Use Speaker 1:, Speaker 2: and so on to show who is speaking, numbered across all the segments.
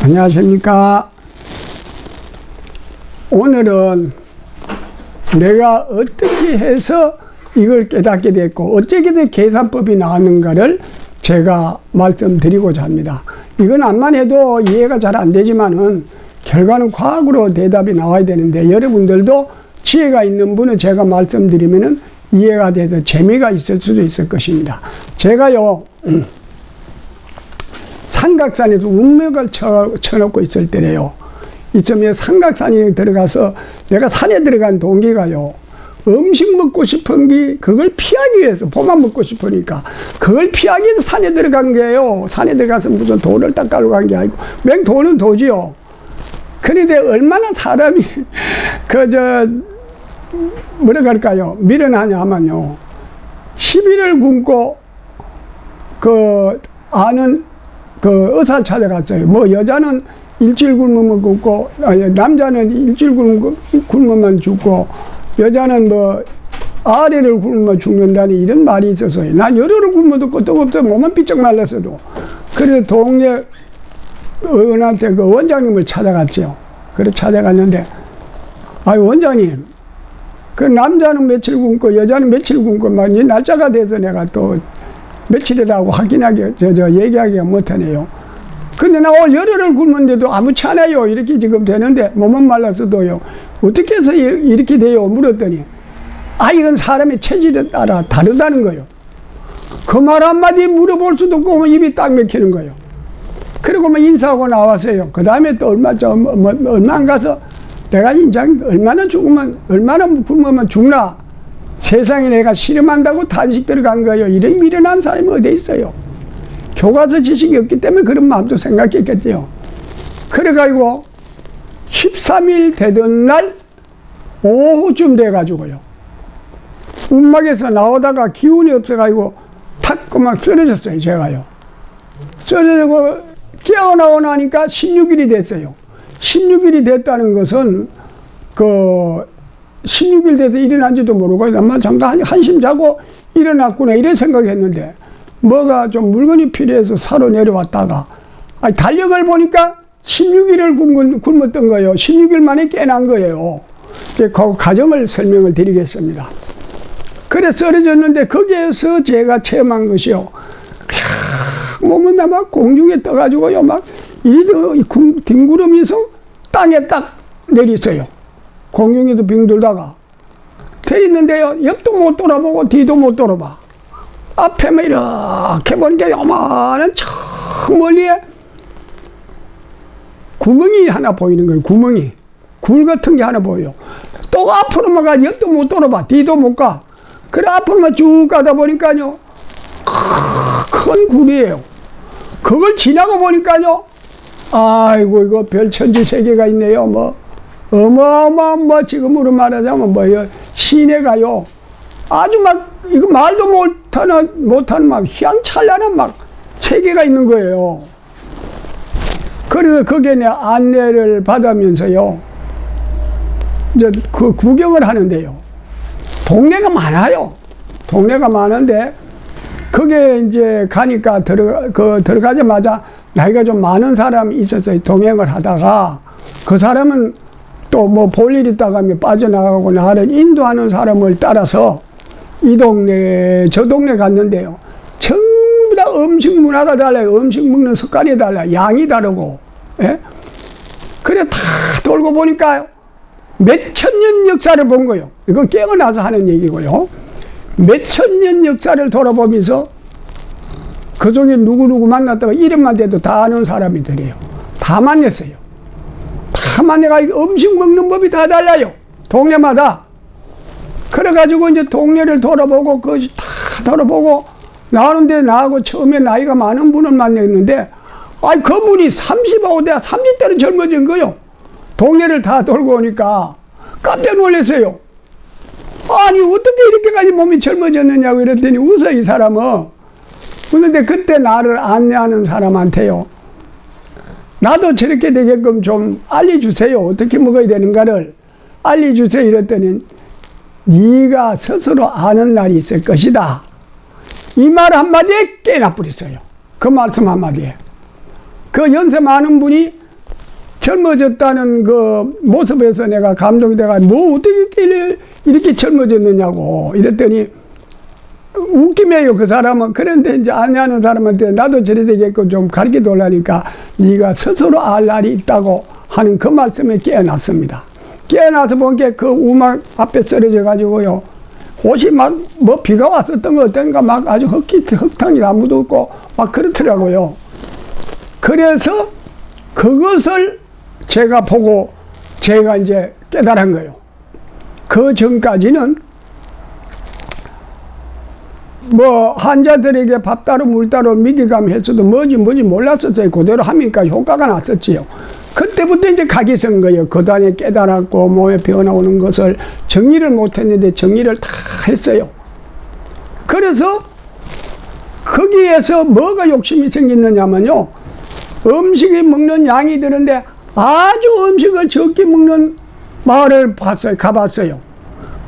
Speaker 1: 안녕하십니까. 오늘은 내가 어떻게 해서 이걸 깨닫게 됐고 어떻게 계산법이 나왔는가를 제가 말씀드리고자 합니다. 이건 암만 해도 이해가 잘 안 되지만은 결과는 과학으로 대답이 나와야 되는데, 여러분들도 지혜가 있는 분은 제가 말씀드리면은 이해가 돼서 재미가 있을 수도 있을 것입니다. 제가요, 삼각산에서 운명을 쳐놓고 있을 때래요. 이쯤에 삼각산에 들어가서 내가 산에 들어간 동기가요, 음식 먹고 싶은 게 그걸 피하기 위해서, 보만 먹고 싶으니까 그걸 피하기 위해서 산에 들어간 게요. 산에 들어가서 무슨 돌을 딱 깔고 간 게 아니고 맹돌은 도지요. 그런데 얼마나 사람이 뭐라 할까요, 미련하냐 하면요, 10일을 굶고 아는 의사를 찾아갔어요. 뭐 여자는 일주일 굶으면 굶고, 남자는 일주일 굶으면 죽고, 여자는 뭐 아래를 굶으면 죽는다니 이런 말이 있었어요. 난 열흘을 굶어도 끄떡없어. 몸은 삐쩍 말랐어도. 그래서 동네 의원한테 그 원장님을 찾아갔죠. 그래 찾아갔는데, 아유 원장님, 그 남자는 며칠 굶고 여자는 며칠 굶고 막 이 날짜가 돼서 내가 또 며칠이라고 확인하게 얘기하기가 못하네요. 근데 나 오늘 열흘을 굶는데도 아무렇지 않아요. 이렇게 지금 되는데 몸은 말랐어도요. 어떻게 해서 이렇게 돼요? 물었더니, 이건 사람의 체질에 따라 다르다는 거예요. 그 말 한마디 물어볼 수도 없고 입이 딱 막히는 거예요. 그리고 뭐 인사하고 나왔어요. 그 다음에 또 얼마 안 가서 내가 인장 얼마나 굶으면 죽나? 세상에 내가 실험한다고 단식 들어간 거예요. 이런 미련한 사람이 어디 있어요? 교과서 지식이 없기 때문에 그런 마음도 생각했겠죠. 그래가지고 13일 되던 날 오후쯤 돼가지고요, 움막에서 나오다가 기운이 없어가지고 탁 그만 쓰러졌어요. 제가요. 쓰러지고 깨어나고 나니까 16일이 됐어요. 16일이 됐다는 것은 16일 돼서 일어난지도 모르고 아마 잠깐 한심 자고 일어났구나 이래 생각했는데, 뭐가 좀 물건이 필요해서 사러 내려왔다가 달력을 보니까 16일을 굶었던 거예요. 16일 만에 깨난 거예요. 그 과정을 설명을 드리겠습니다. 그래 쓰러졌는데 거기에서 제가 체험한 것이요, 몸이 막 공중에 떠가지고요, 막 뒹구름이서 땅에 딱 내리어요. 공중에도 빙 돌다가 내리는데요, 옆도 못 돌아보고 뒤도 못 돌아봐. 앞에만 이렇게 보니까 요만한 저 멀리에 구멍이 하나 보이는 거예요. 구멍이. 굴 같은 게 하나 보여요. 또 앞으로만 가, 옆도 못 돌아봐. 뒤도 못 가. 그래 앞으로만 쭉 가다 보니까요, 큰 굴이에요. 그걸 지나고 보니까요, 아이고 이거 별천지 세계가 있네요. 뭐 어마어마한, 뭐 지금으로 말하자면 뭐 시내가요, 아주 막 이거 말도 못하는 막 희한찬란한 막 세계가 있는 거예요. 그래서 거기에 내 안내를 받으면서요, 이제 그 구경을 하는데요, 동네가 많아요. 동네가 많은데 거기에 이제 가니까 들어가자마자 나이가 좀 많은 사람이 있었어요. 동행을 하다가 그 사람은 또 뭐 볼 일 있다가 하면 빠져나가고 나를 인도하는 사람을 따라서 이 동네 저 동네 갔는데요, 전부 다 음식 문화가 달라요. 음식 먹는 습관이 달라요. 양이 다르고. 예? 그래 다 돌고 보니까 몇천 년 역사를 본 거예요. 이건 깨어나서 하는 얘기고요. 몇천 년 역사를 돌아보면서 그중에 누구누구 만났다가 이름만 대도 다 아는 사람이들이에요. 다 만났어요. 다 만나가 음식 먹는 법이 다 달라요. 동네마다. 그래가지고 이제 동네를 돌아보고 그것이 다 돌아보고 나오는데, 나하고 처음에 나이가 많은 분을 만났는데, 그분이 35대 30대로 젊어진 거요. 동네를 다 돌고 오니까 깜짝 놀랐어요. 아니 어떻게 이렇게까지 몸이 젊어졌느냐고 이랬더니 웃어, 이 사람은. 그런데 그때 나를 안내하는 사람한테요, 나도 저렇게 되게끔 좀 알려주세요. 어떻게 먹어야 되는가를 알려주세요. 이랬더니 네가 스스로 아는 날이 있을 것이다. 이 말 한마디에 깨나 뿌렸어요. 그 말씀 한마디에. 그 연세 많은 분이 젊어졌다는 그 모습에서 내가 감동이 돼가 뭐 어떻게 이렇게 젊어졌느냐고 이랬더니 웃기며요. 그 사람은. 그런데 이제 아는 사람한테 나도 저래 되겠고 좀 가르쳐 달라니까 네가 스스로 알 날이 있다고 하는 그 말씀에 깨어났습니다. 깨어나서 본 게 그 우막 앞에 쓰러져 가지고요. 옷이 막 뭐 비가 왔었던 거 어떤가 막 아주 흙탕이 나무도 없고 막 그렇더라고요. 그래서 그것을 제가 보고 제가 이제 깨달은 거예요. 그 전까지는 뭐 환자들에게 밥 따로 물 따로 미기감 했어도 뭐지 몰랐었어요. 그대로 하니까 효과가 났었지요. 그때부터 이제 각이 선 거예요. 거단에 깨달았고 몸에 변화 오는 것을 정리를 못했는데 정리를 다 했어요. 그래서 거기에서 뭐가 욕심이 생겼느냐면요. 음식이 먹는 양이 드는데 아주 음식을 적게 먹는 마을을 가봤어요.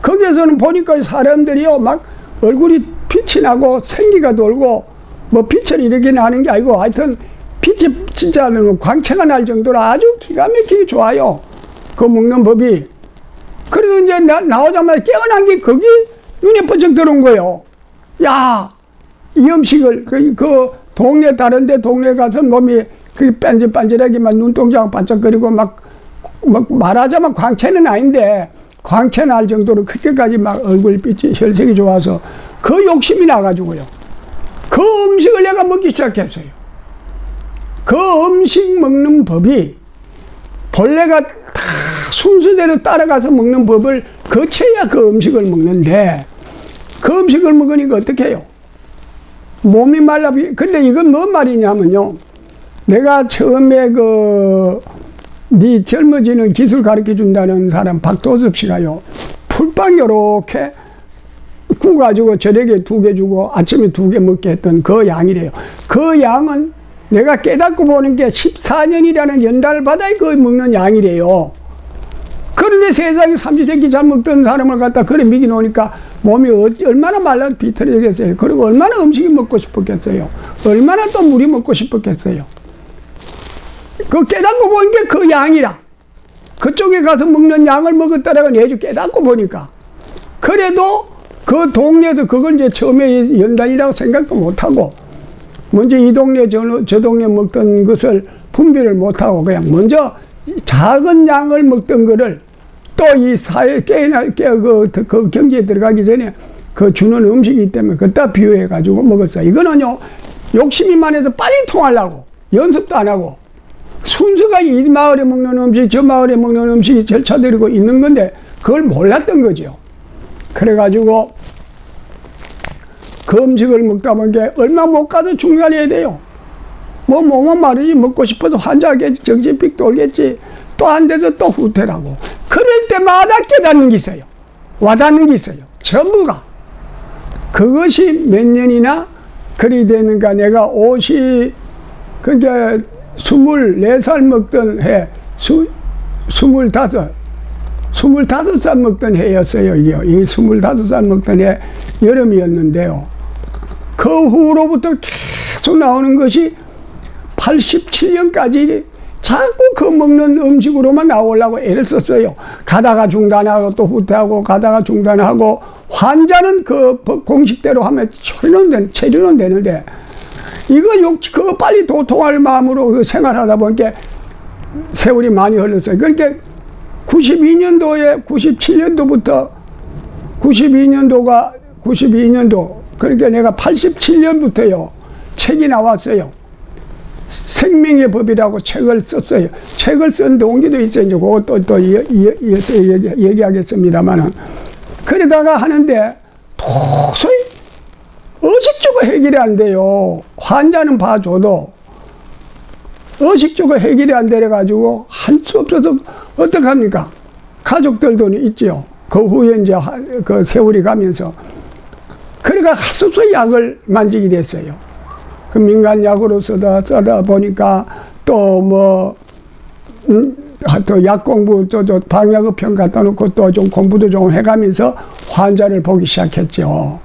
Speaker 1: 거기에서는 보니까 사람들이요 막 얼굴이 빛이 나고 생기가 돌고 뭐 빛을 이렇게 나는 게 아니고 하여튼 빛이 진짜 광채가 날 정도로 아주 기가 막히게 좋아요. 그 먹는 법이. 그래도 이제 나오자마자 깨어난 게 거기 눈에 번쩍 들어온 거예요. 야, 이 음식을 그 동네 다른데 동네 가서 몸이 그 반질반질하게만 눈동자가 반짝거리고 막 말하자면 광채는 아닌데 광채 날 정도로 그렇게까지 막 얼굴빛이 혈색이 좋아서 그 욕심이 나가지고요. 그 음식을 내가 먹기 시작했어요. 그 음식 먹는 법이 본래가 다 순서대로 따라가서 먹는 법을 거쳐야 그 음식을 먹는데 그 음식을 먹으니까 어떻게 해요? 몸이 근데 이건 뭔 말이냐면요. 내가 처음에 네 젊어지는 기술 가르쳐 준다는 사람 박도섭 씨가요. 풀빵 요렇게 구워가지고 저녁에 2개 주고 아침에 2개 먹게 했던 그 양이래요. 그 양은 내가 깨닫고 보는 게 14년이라는 연달을 받아야 그 먹는 양이래요. 그런데 세상에 삼시세끼 잘 먹던 사람을 갖다 그래 미기 놓으니까 몸이 얼마나 말라 비틀어지겠어요. 그리고 얼마나 음식이 먹고 싶었겠어요. 얼마나 또 물이 먹고 싶었겠어요. 그 깨닫고 보는 게 그 양이라. 그쪽에 가서 먹는 양을 먹었다라고 내주 깨닫고 보니까. 그래도 그 동네에서 그걸 이제 처음에 연단이라고 생각도 못하고 먼저 이 동네 저 동네 먹던 것을 분별을 못하고 그냥 먼저 작은 양을 먹던 거를 또 이 사회 그 경제에 들어가기 전에 그 주는 음식이기 때문에 그따 비유해 가지고 먹었어요. 이거는요 욕심이 많아서 빨리 통하려고 연습도 안 하고 순서가 이 마을에 먹는 음식 저 마을에 먹는 음식이 절차되고 있는 건데 그걸 몰랐던 거죠. 그래가지고 그 음식을 먹다 보니까 얼마 못 가도 중간해야 돼요. 뭐 몸은 마르지 먹고 싶어도 환자겠지 정신병 돌겠지 또 한 데서 또 후퇴라고. 그럴 때마다 깨닫는 게 있어요. 와닿는 게 있어요. 전부가. 그것이 몇 년이나 그리 되는가. 내가 24살 먹던 해 25살 먹던 해였어요. 이게 25살 먹던 해 여름이었는데요. 그 후로부터 계속 나오는 것이 87년까지 자꾸 그 먹는 음식으로만 나오려고 애를 썼어요. 가다가 중단하고 또 후퇴하고 가다가 중단하고 환자는 그 공식대로 하면 체류는 되는데 그거 빨리 도통할 마음으로 생활하다 보니까 세월이 많이 흘렀어요. 그러니까 92년도에 92년도 그러니까 내가 87년부터요 책이 나왔어요. 생명의 법이라고 책을 썼어요. 책을 쓴 동기도 있어요. 이제 그것도 또 이어서 얘기하겠습니다만은 그러다가 하는데 도저히 의식적으로 해결이 안 돼요. 환자는 봐줘도 의식적으로 해결이 안 돼가지고 할 수 없어서 어떡합니까? 가족들도 있지요. 그 후에 이제 그 세월이 가면서 그러니까 할 수 없어 약을 만지게 됐어요. 그 민간 약으로 쓰다 보니까 또 뭐 또 약 공부, 또 방역의평 갖다 놓고 또 좀 공부도 좀 해가면서 환자를 보기 시작했죠.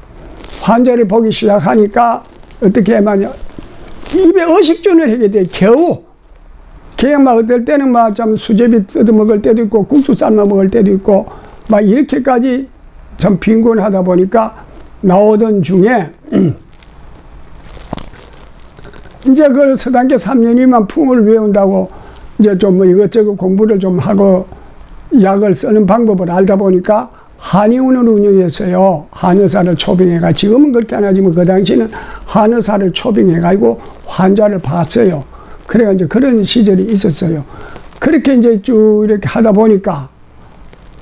Speaker 1: 환자를 보기 시작하니까 어떻게 하면 입에 어식준을 하게 돼. 겨우. 그냥 막 어떨 때는 막 좀 수제비 뜯어 먹을 때도 있고 국수 삶아 먹을 때도 있고 막 이렇게까지 참 빈곤하다 보니까 나오던 중에 이제 그 서당계 3년이면 풍을 외운다고 이제 좀 뭐 이것저것 공부를 좀 하고 약을 쓰는 방법을 알다 보니까 한의원을 운영했어요. 한의사를 초빙해가 지금은 그렇게 안 하지만 그 당시는 한의사를 초빙해가지고 환자를 봤어요. 그래가 이제 그런 시절이 있었어요. 그렇게 이제 쭉 이렇게 하다 보니까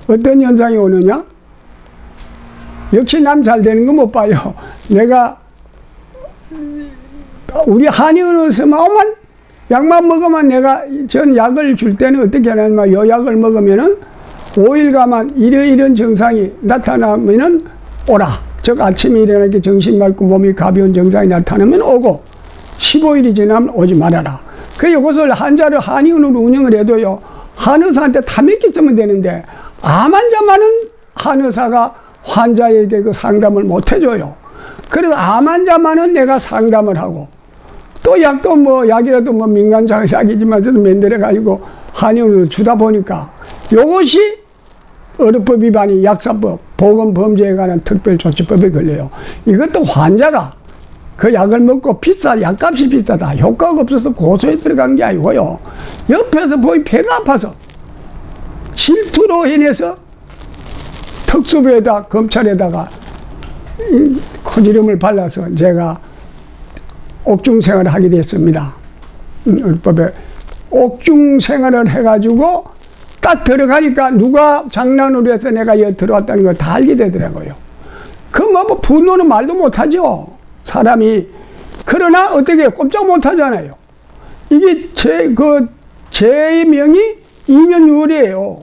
Speaker 1: 어떤 현상이 오느냐? 역시 남 잘 되는 거 못 봐요. 내가 우리 한의원에서만 오만 약만 먹으면 내가 전 약을 줄 때는 어떻게 하냐면 요 약을 먹으면은 5일가만 이런 증상이 나타나면은 오라. 즉 아침에 일어나기 정신 맑고 몸이 가벼운 증상이 나타나면 오고 15일이 지나면 오지 말아라. 그 이것을 환자를 한의원으로 운영을 해도요. 한의사한테 다 맡겼으면 되는데 암 환자만은 한의사가 환자에게 그 상담을 못 해줘요. 그래서 암 환자만은 내가 상담을 하고 또 약도 뭐 약이라도 뭐 민간자 약이지만 저도 만들어 가지고 한의원으로 주다 보니까 이것이 의료법 위반이 약사법 보건범죄에 관한 특별조치법에 걸려요. 이것도 환자가 그 약을 먹고 약값이 비싸다. 효과가 없어서 고소에 들어간 게 아니고요. 옆에서 보이 배가 아파서 질투로 인해서 특수부에다 검찰에다가 코지름을 발라서 제가 옥중 생활을 하게 됐습니다. 율법에 옥중 생활을 해가지고 딱 들어가니까 누가 장난으로 해서 내가 여기 들어왔다는 걸 다 알게 되더라고요. 그 뭐 분노는 말도 못하죠. 사람이. 그러나 어떻게 꼼짝 못하잖아요. 이게 제 명이 2년 6월이에요.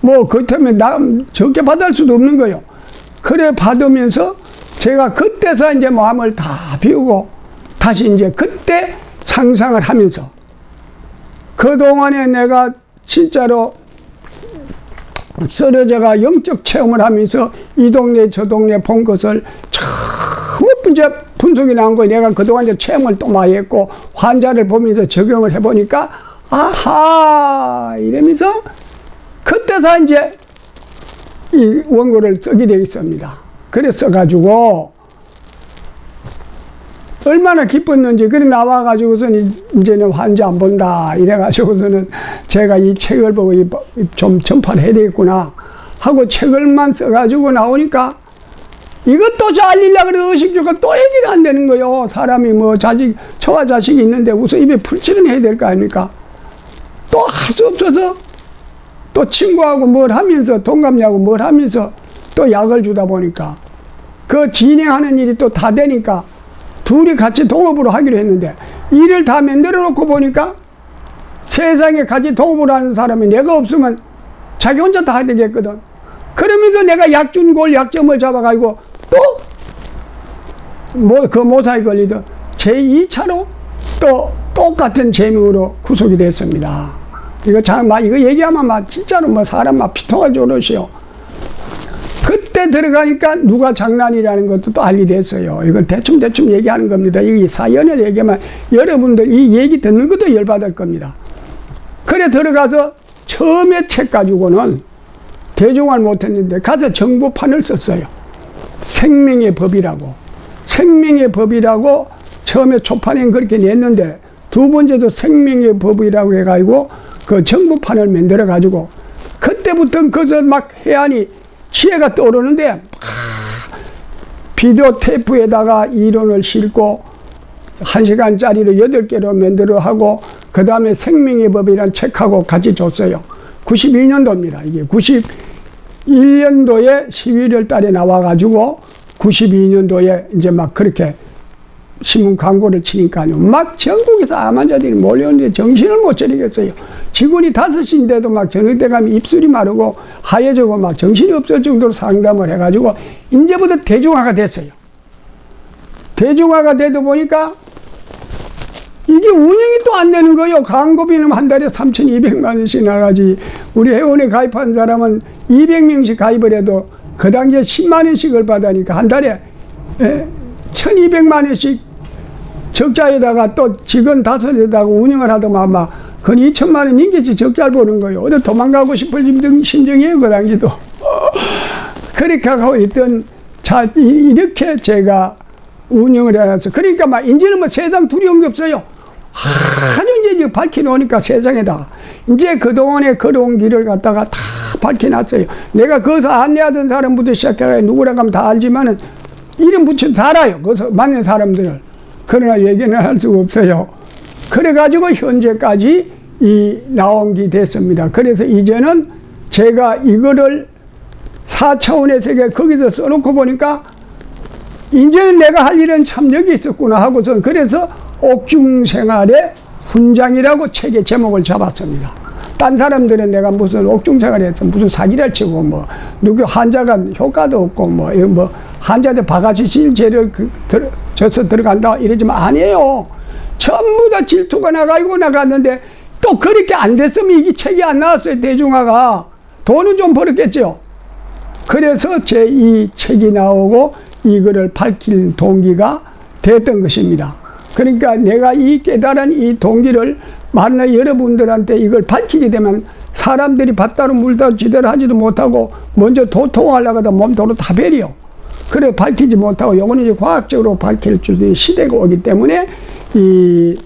Speaker 1: 뭐 그렇다면 적게 받을 수도 없는 거예요. 그래 받으면서 제가 그때서 이제 마음을 다 비우고 다시 이제 그때 상상을 하면서 그동안에 내가 진짜로 쓰러져가 영적 체험을 하면서 이 동네 저 동네 본 것을 처음 이제 분석이 나온 거예요. 내가 그동안 이제 체험을 또 많이 했고 환자를 보면서 적용을 해보니까 아하 이러면서 그때서 이제 이 원고를 쓰게 되겠습니다. 그래서 가지고 얼마나 기뻤는지. 그래 나와가지고서는 이제는 환자 안 본다 이래가지고서는 제가 이 책을 보고 좀 전파를 해야 되겠구나 하고 책을만 써가지고 나오니까 이것도 알리려고 그래 의식주가 또 얘기를 안 되는 거요. 사람이 뭐 저와 자식이 있는데 우선 입에 풀칠은 해야 될 거 아닙니까? 또 할 수 없어서 또 친구하고 뭘 하면서 동갑냐고 뭘 하면서 또 약을 주다 보니까 그 진행하는 일이 또 다 되니까 둘이 같이 동업으로 하기로 했는데 일을 다 만들어 놓고 보니까 세상에 같이 동업을 하는 사람이 내가 없으면 자기 혼자 다 해야 되겠거든. 그러면서 내가 약 준 골 약점을 잡아가지고 또 그 모사에 걸리던 제2차로 또 똑같은 제명으로 구속이 됐습니다. 이거 얘기하면 진짜로 사람 피통을 조르시오. 그때 들어가니까 누가 장난이라는 것도 또 알게 됐어요. 이건 대충 얘기하는 겁니다. 이 사연을 얘기하면 여러분들 이 얘기 듣는 것도 열받을 겁니다. 그래 들어가서 처음에 책 가지고는 대중화를 못했는데 가서 정보판을 썼어요. 생명의 법이라고. 생명의 법이라고 처음에 초판엔 그렇게 냈는데 두 번째도 생명의 법이라고 해가지고 그 정보판을 만들어 가지고 그때부터 거기서 막 해안이 지혜가 떠오르는데 비디오 테이프에다가 이론을 싣고 1시간짜리로 8개로 만들어 하고 그 다음에 생명의 법이라는 책하고 같이 줬어요. 92년도입니다. 이게 91년도에 11월 달에 나와가지고 92년도에 이제 막 그렇게 신문 광고를 치니까요. 막 전국에서 암 환자들이 몰려오는데 정신을 못 차리겠어요. 직원이 5인데도 막 저녁 때 가면 입술이 마르고 하얘지고 막 정신이 없을 정도로 상담을 해가지고 이제부터 대중화가 됐어요. 대중화가 되다 보니까 이게 운영이 또 안 되는 거예요. 광고비는 한 달에 3,200만 원씩 나가지. 우리 회원에 가입한 사람은 200명씩 가입을 해도 그 당시에 10만 원씩을 받으니까 한 달에 1,200만 원씩 적자에다가 또 직원 5에다가 운영을 하더만 막 그 2천만 원 인기지 적자를 보는 거예요. 어디 도망가고 싶을 심정이에요. 그 당시도. 그렇게 하고 있던 자, 이렇게 제가 운영을 해놔서 그러니까 막 이제는 뭐 세상 두려운 게 없어요. 아주 이제 밝혀놓으니까 세상에다 이제 그동안에 걸어온 길을 갖다가 다 밝혀놨어요. 내가 거기서 안내하던 사람부터 시작해서 누구라고 하면 다 알지만은 이름 붙여서 다 알아요. 거기서 만난 사람들을. 그러나 얘기는 할 수가 없어요. 그래가지고 현재까지 이 나온 게 됐습니다. 그래서 이제는 제가 이거를 4차원의 세계 거기서 써놓고 보니까 이제는 내가 할 일은 참 여기 있었구나 하고서 그래서 옥중생활의 훈장이라고 책의 제목을 잡았습니다. 딴 사람들은 내가 무슨 옥중생활을 해서 무슨 사기를 치고 뭐 누구 환자가 효과도 없고 뭐 환자들 바가지 실제를 져서 들어간다 이러지만 아니에요. 전부 다 질투가 나가고 나갔는데 또 그렇게 안 됐으면 이 책이 안 나왔어요. 대중화가. 돈은 좀 벌었겠죠. 그래서 제 이 책이 나오고 이거를 밝힐 동기가 됐던 것입니다. 그러니까 내가 이 깨달은 이 동기를 만약 여러분들한테 이걸 밝히게 되면 사람들이 밥 따로 물 따로 제대로 하지도 못하고 먼저 도통하려고 하다 몸도로 다 베려. 그래 밝히지 못하고 요거는 이제 과학적으로 밝힐 수 있는 시대가 오기 때문에 이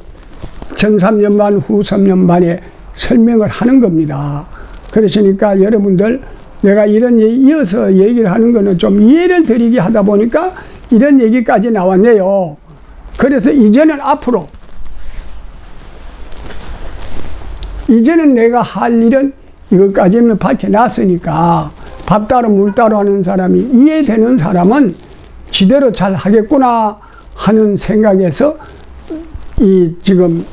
Speaker 1: 전 3년 반, 후 3년 반에 설명을 하는 겁니다. 그러시니까 여러분들 내가 이런 이어서 얘기를 하는 거는 좀 이해를 드리게 하다 보니까 이런 얘기까지 나왔네요. 그래서 이제는 앞으로 이제는 내가 할 일은 이것까지는 밝혀놨으니까 밥 따로 물 따로 하는 사람이 이해되는 사람은 지대로 잘 하겠구나 하는 생각에서 이 지금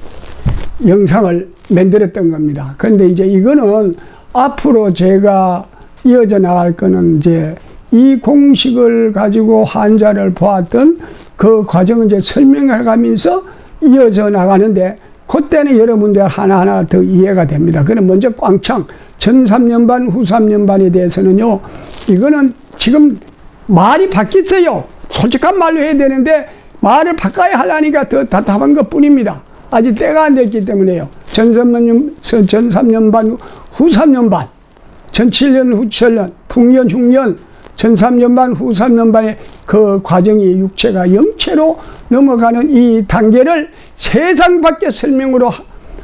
Speaker 1: 영상을 만들었던 겁니다. 그런데 이제 이거는 앞으로 제가 이어져 나갈 거는 이제 이 공식을 가지고 환자를 보았던 그 과정을 이제 설명해 가면서 이어져 나가는데 그때는 여러분들 하나하나 더 이해가 됩니다. 그럼 먼저 꽝창 전 3년 반, 후 3년 반에 대해서는요, 이거는 지금 말이 바뀌었어요. 솔직한 말로 해야 되는데 말을 바꿔야 하려니까 더 답답한 것 뿐입니다. 아직 때가 안 됐기 때문에요. 전 3년 반, 후 3년 반, 전 7년, 후 7년, 풍년, 흉년, 전 3년 반, 후 3년 반의 그 과정이 육체가 영체로 넘어가는 이 단계를 세상 밖에 설명으로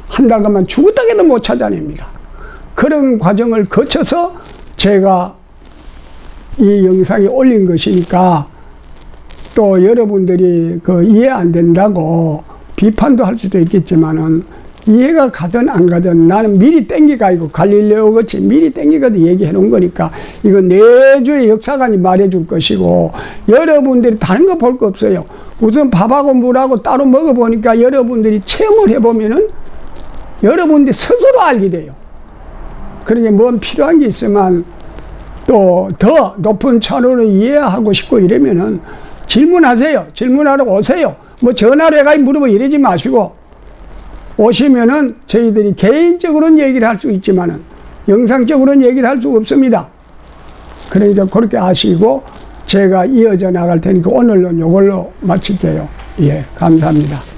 Speaker 1: 한다고 하면 죽었다 해도 못 찾아냅니다. 그런 과정을 거쳐서 제가 이 영상에 올린 것이니까 또 여러분들이 그 이해 안 된다고 비판도 할 수도 있겠지만은 이해가 가든 안 가든 나는 미리 땡기가 이고 갈릴레오 같이 미리 땡기가도 얘기해 놓은 거니까 이건 내주의 역사관이 말해 줄 것이고 여러분들이 다른 거 볼 거 없어요. 우선 밥하고 물하고 따로 먹어보니까 여러분들이 체험을 해보면은 여러분들이 스스로 알게 돼요. 그러니까 뭔 필요한 게 있으면 또 더 높은 차원으로 이해하고 싶고 이러면은 질문하세요. 질문하러 오세요. 뭐 전화로 해가지고 물어보 이러지 마시고 오시면은 저희들이 개인적으로는 얘기를 할 수 있지만은 영상적으로는 얘기를 할 수 없습니다. 그러니까 그렇게 아시고 제가 이어져 나갈 테니까 오늘은 이걸로 마칠게요. 예, 감사합니다.